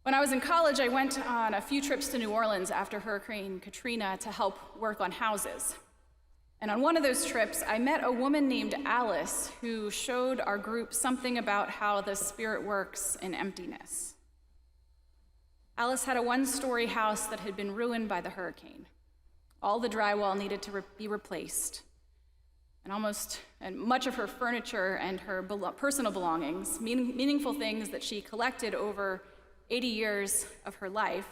When I was in college, I went on a few trips to New Orleans after Hurricane Katrina to help work on houses. And on one of those trips, I met a woman named Alice who showed our group something about how the Spirit works in emptiness. Alice had a one-story house that had been ruined by the hurricane. All the drywall needed to be replaced, and much of her furniture and her personal belongings, meaningful things that she collected over 80 years of her life,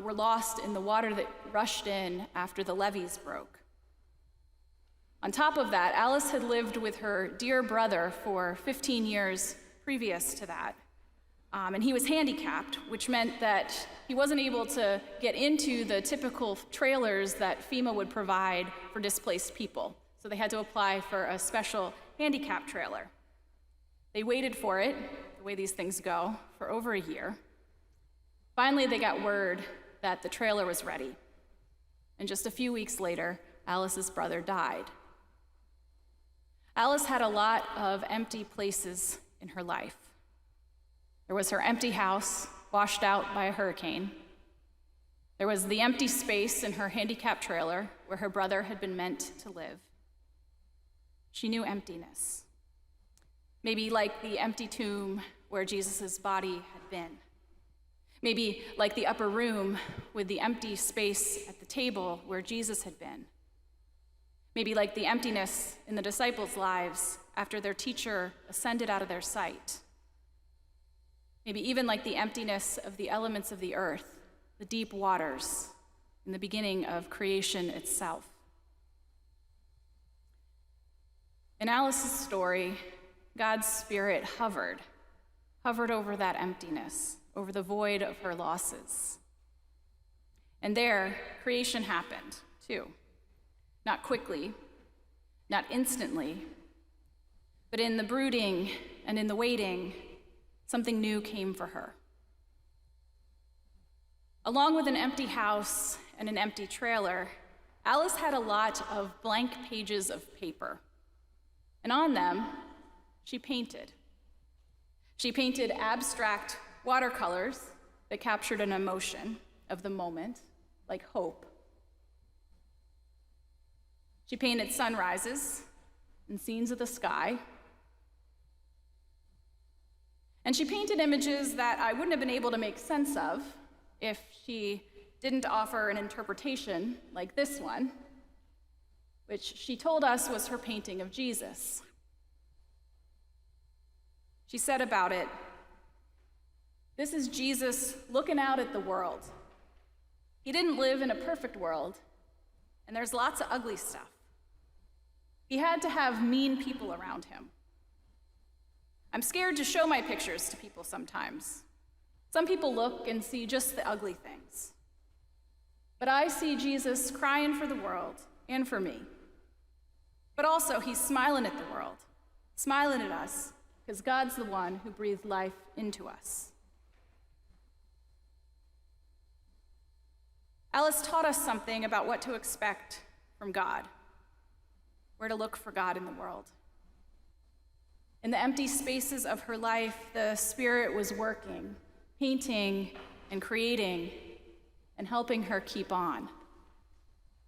were lost in the water that rushed in after the levees broke. On top of that, Alice had lived with her dear brother for 15 years previous to that, and he was handicapped, which meant that he wasn't able to get into the typical trailers that FEMA would provide for displaced people. So they had to apply for a special handicap trailer. They waited for it, the way these things go, for over a year. Finally, they got word that the trailer was ready. And just a few weeks later, Alice's brother died. Alice had a lot of empty places in her life. There was her empty house, washed out by a hurricane. There was the empty space in her handicapped trailer where her brother had been meant to live. She knew emptiness. Maybe like the empty tomb where Jesus' body had been. Maybe like the upper room with the empty space at the table where Jesus had been. Maybe like the emptiness in the disciples' lives after their teacher ascended out of their sight. Maybe even like the emptiness of the elements of the earth, the deep waters, in the beginning of creation itself. In Alice's story, God's Spirit hovered over that emptiness, over the void of her losses. And there, creation happened, too. Not quickly, not instantly, but in the brooding and in the waiting, something new came for her. Along with an empty house and an empty trailer, Alice had a lot of blank pages of paper. And on them, she painted. She painted abstract watercolors that captured an emotion of the moment, like hope. She painted sunrises and scenes of the sky. And she painted images that I wouldn't have been able to make sense of if she didn't offer an interpretation like this one, which she told us was her painting of Jesus. She said about it, "This is Jesus looking out at the world. He didn't live in a perfect world, and there's lots of ugly stuff. He had to have mean people around him. I'm scared to show my pictures to people sometimes. Some people look and see just the ugly things. But I see Jesus crying for the world and for me. But also, he's smiling at the world, smiling at us, because God's the one who breathed life into us." Alice taught us something about what to expect from God, where to look for God in the world. In the empty spaces of her life, the Spirit was working, painting and creating, and helping her keep on.